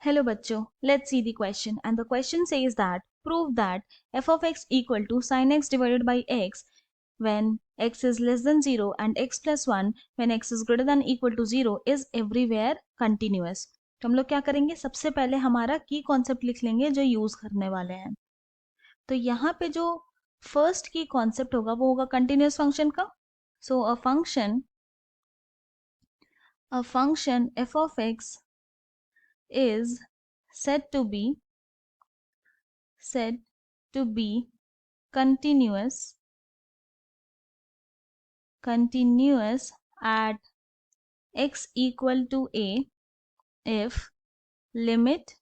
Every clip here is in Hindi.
Hello bachcho, let's see the question, and the question says that prove that f of x equal to sin x divided by x when x is less than 0 and x plus 1 when x is greater than equal to 0 is everywhere continuous. तो हम लोग क्या करेंगे, सबसे पहले हमारा की कॉन्सेप्ट लिख लेंगे जो यूज करने वाले हैं. तो यहाँ पे जो फर्स्ट की कॉन्सेप्ट होगा वो होगा कंटिन्यूस फंक्शन का. So a function f of x is said to be continuous at x equal to a if limit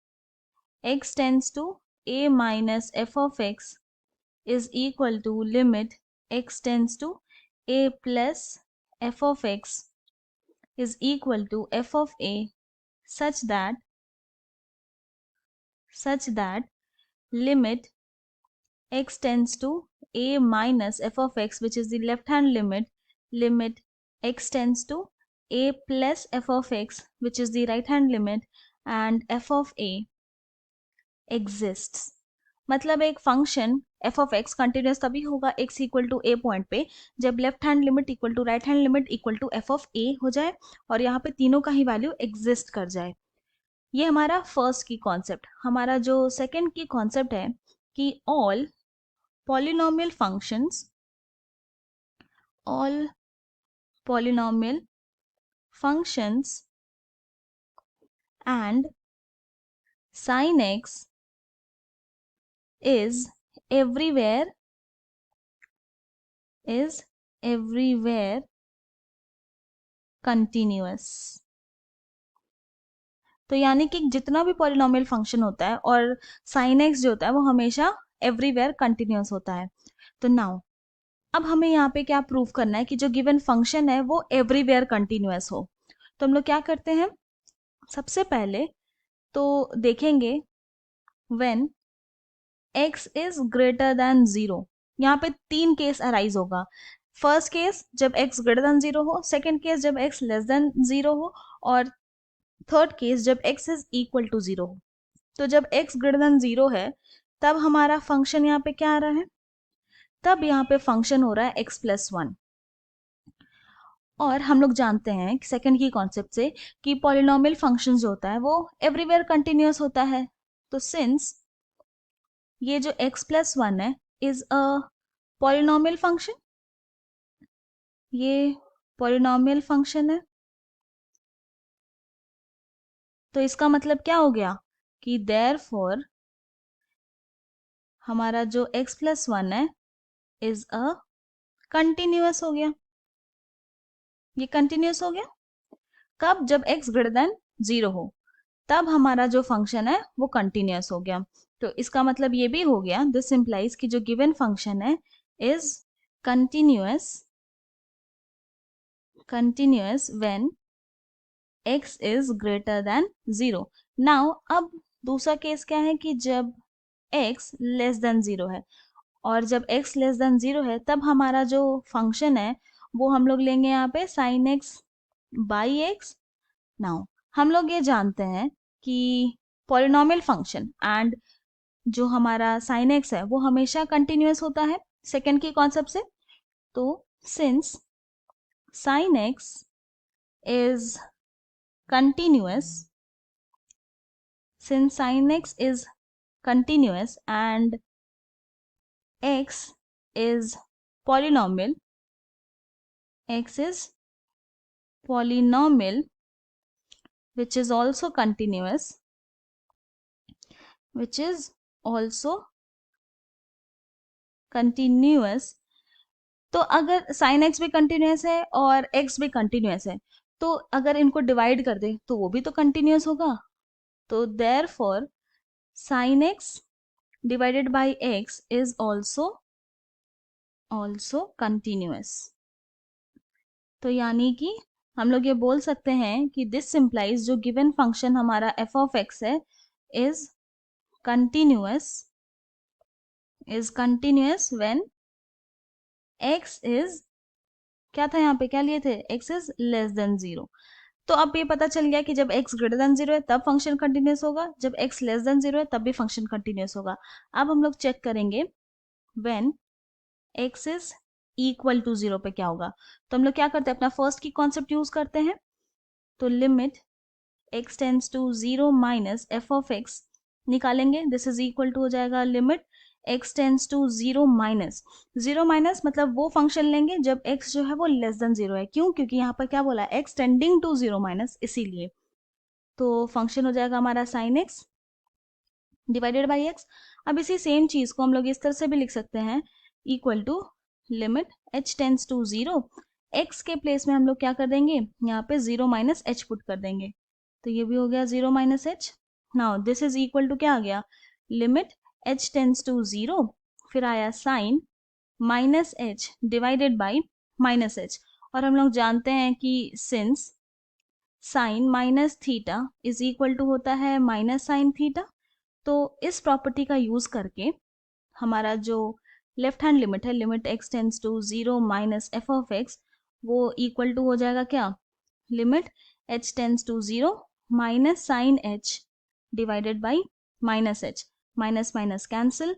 x tends to a minus f of x is equal to limit x tends to a plus f of x is equal to f of a such that limit x tends to a minus f of x, which is the left hand limit x tends to a plus f of x, which is the right hand limit, and f of a exists. मतलब एक function f of x continuous तभी होगा x equal to a point पे जब left hand limit equal to right hand limit equal to f of a हो जाए और यहाँ पे तीनों का ही वैल्यू एग्जिस्ट कर जाए. ये हमारा फर्स्ट की कॉन्सेप्ट. हमारा जो सेकंड की कॉन्सेप्ट है कि all polynomial functions and sin x is everywhere continuous. तो यानी कि जितना भी पॉलिनोमियल फंक्शन होता है और sin x जो होता है वो हमेशा एवरीवेयर कंटिन्यूस होता है. तो नाउ अब हमें यहाँ पे क्या प्रूव करना है कि जो गिवन फंक्शन है वो एवरीवेयर कंटिन्यूस हो. तो हम लोग क्या करते हैं, सबसे पहले तो देखेंगे when x is greater than 0. यहाँ पे तीन केस अराइज होगा. फर्स्ट केस जब x ग्रेटर देन 0 हो, सेकेंड केस जब x लेस देन 0 हो, और थर्ड केस जब x इज इक्वल टू 0 हो. तो जब x ग्रेटर देन 0 है तब हमारा फंक्शन यहाँ पे क्या आ रहा है, तब यहाँ पे फंक्शन हो रहा है x प्लस 1. और हम लोग जानते हैं सेकंड की कॉन्सेप्ट से कि पॉलिनोमियल फंक्शन जो होता है वो एवरीवेयर कंटिन्यूस होता है. तो सिंस ये जो x प्लस 1 है इज अ पॉलिनोमियल फंक्शन, ये पॉलिनोमियल फंक्शन है, तो इसका मतलब क्या हो गया कि देयरफॉर हमारा जो x प्लस 1 है इज अ कंटिन्यूस हो गया. ये कंटिन्यूस हो गया कब, जब x ग्रेटर देन 0 हो, तब हमारा जो फंक्शन है वो कंटिन्यूस हो गया. तो इसका मतलब ये भी हो गया, दिस इंप्लाइज कि जो गिवन फंक्शन है is continuous when x is greater than 0. Now अब दूसरा केस क्या है कि जब x लेस देन 0 है, और जब x लेस देन 0 है तब हमारा जो फंक्शन है वो हम लोग लेंगे यहाँ पे sin x by x. Now हम लोग ये जानते हैं कि पॉलिनोमियल फंक्शन एंड जो हमारा sin x है वो हमेशा कंटिन्यूस होता है सेकेंड की कॉन्सेप्ट से. तो since sin x is continuous and x is polynomial which is also continuous तो अगर sin x भी कंटिन्यूस है और x भी कंटिन्यूस है तो अगर इनको डिवाइड कर दे तो वो भी तो कंटिन्यूस होगा. तो therefore sin x divided by x is also continuous. तो यानी कि हम लोग ये बोल सकते हैं कि दिस इम्प्लाइज जो गिवन फंक्शन हमारा f of x है is continuous when x is, क्या था यहाँ पे, क्या लिए थे, x इज लेस देन 0. तो अब ये पता चल गया कि जब x ग्रेटर देन 0 है तब फंक्शन कंटिन्यूस होगा, जब x लेस देन 0 है तब भी फंक्शन कंटिन्यूस होगा। अब हम लोग चेक करेंगे when x is equal to 0 पे क्या होगा। तो हम लोग क्या करते हैं, अपना फर्स्ट की कॉन्सेप्ट यूज करते हैं। तो limit x tends to 0 minus f of x निकालेंगे। दिस इज इक्वल टू हो जाएगा limit x tends to 0 minus, 0 minus मतलब वो फंक्शन लेंगे जब x जो है वो लेस देन 0 है। क्यों? क्योंकि यहाँ पर क्या बोला, x टेंडिंग टू 0 माइनस, इसीलिए। तो फंक्शन हो जाएगा हमारा sine x divided by x। अब इसी सेम चीज को हम लोग इस तरह से भी लिख सकते हैं, equal to limit h tends to 0, x के प्लेस में हम लोग क्या कर देंगे, यहाँ पे 0 माइनस h पुट कर देंगे। तो ये भी हो गया 0 minus h। Now this is equal to क्या आ गया, लिमिट h टेंड्स टू 0, फिर आया sine minus h divided by minus h। और हम लोग जानते हैं कि since sine minus theta is equal to होता है माइनस साइन थीटा, तो इस प्रॉपर्टी का यूज करके हमारा जो लेफ्ट हैंड लिमिट है, limit x tends to 0 minus f of x, वो इक्वल टू हो जाएगा क्या, limit h tends to 0 minus sine h divided by minus h, minus minus cancel.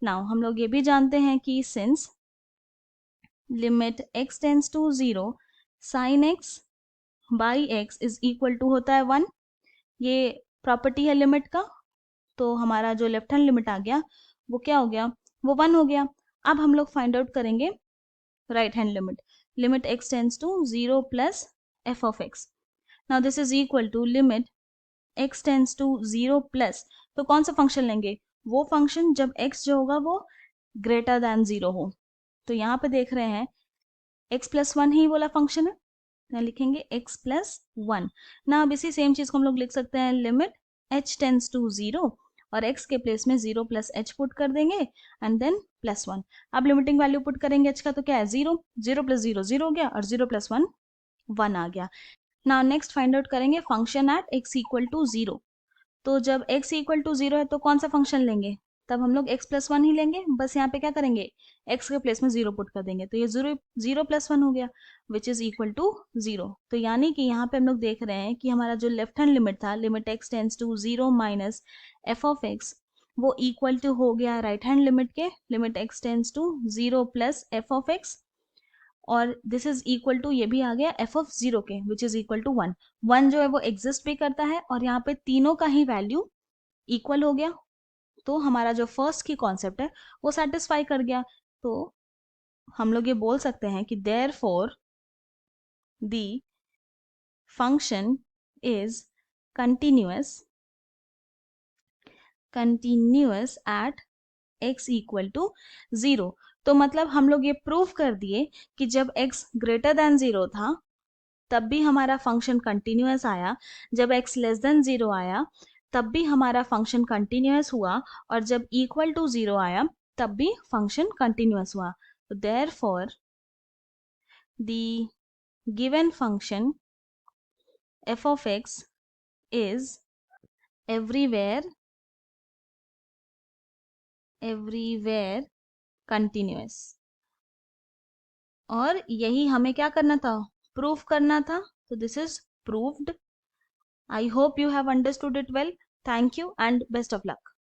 Now हम लोग ये भी जानते हैं कि since limit x tends to 0 sine x by x is equal to होता है 1, ये प्रॉपर्टी है लिमिट का। तो हमारा जो लेफ्ट हैंड लिमिट आ गया वो क्या हो गया, वो 1 हो गया। अब हम लोग फाइंड आउट करेंगे right hand limit, limit x tends to 0 plus f of x। Now this is equal to limit x tends to 0 plus, तो कौन सा फंक्शन लेंगे, वो फंक्शन जब x जो होगा वो ग्रेटर देन 0 हो। तो यहाँ पे देख रहे हैं x प्लस 1 ही बोला फंक्शन है, यहाँ लिखेंगे x प्लस 1 ना। अब इसी सेम चीज को हम लोग लिख सकते हैं, लिमिट h टेंड्स टू 0 और x के प्लेस में 0 प्लस h पुट कर देंगे एंड देन प्लस 1। अब लिमिटिंग वैल्यू पुट करेंगे h का, तो क्या है 0, 0 प्लस 0 0 हो गया और 0 प्लस 1 1 आ गया। नाउ नेक्स्ट फाइंड आउट करेंगे function at x equal to 0। तो जब x इक्वल टू 0 है तो कौन सा फंक्शन लेंगे, तब हम लोग x प्लस 1 ही लेंगे। बस यहाँ पे क्या करेंगे, x के प्लेस में 0 पुट कर देंगे, तो ये 0 0 प्लस 1 हो गया विच इज इक्वल टू 0। तो यानी कि यहाँ पे हम लोग देख रहे हैं कि हमारा जो लेफ्ट हैंड लिमिट था, limit x tends to 0 minus f of x, वो इक्वल टू हो गया राइट हैंड लिमिट के, limit x tends to 0 plus f of x, और दिस इज इक्वल टू ये भी आ गया f ऑफ 0 के विच इज इक्वल टू 1। 1 जो है वो एग्जिस्ट भी करता है और यहाँ पे तीनों का ही वैल्यू इक्वल हो गया। तो हमारा जो फर्स्ट की कॉन्सेप्ट है वो सेटिस्फाई कर गया। तो हम लोग ये बोल सकते हैं कि therefore the function is continuous at x equal to 0। तो मतलब हम लोग ये प्रूव कर दिए कि जब x ग्रेटर देन 0 था तब भी हमारा फंक्शन कंटिन्यूअस आया, जब x लेस देन 0 आया तब भी हमारा फंक्शन कंटिन्यूअस हुआ, और जब इक्वल टू 0 आया तब भी फंक्शन कंटिन्यूअस हुआ। तो therefore the given function f of x is everywhere continuous। और यही हमें क्या करना था, प्रूफ करना था। तो this is proved. I hope you have understood it well. Thank you and best of luck.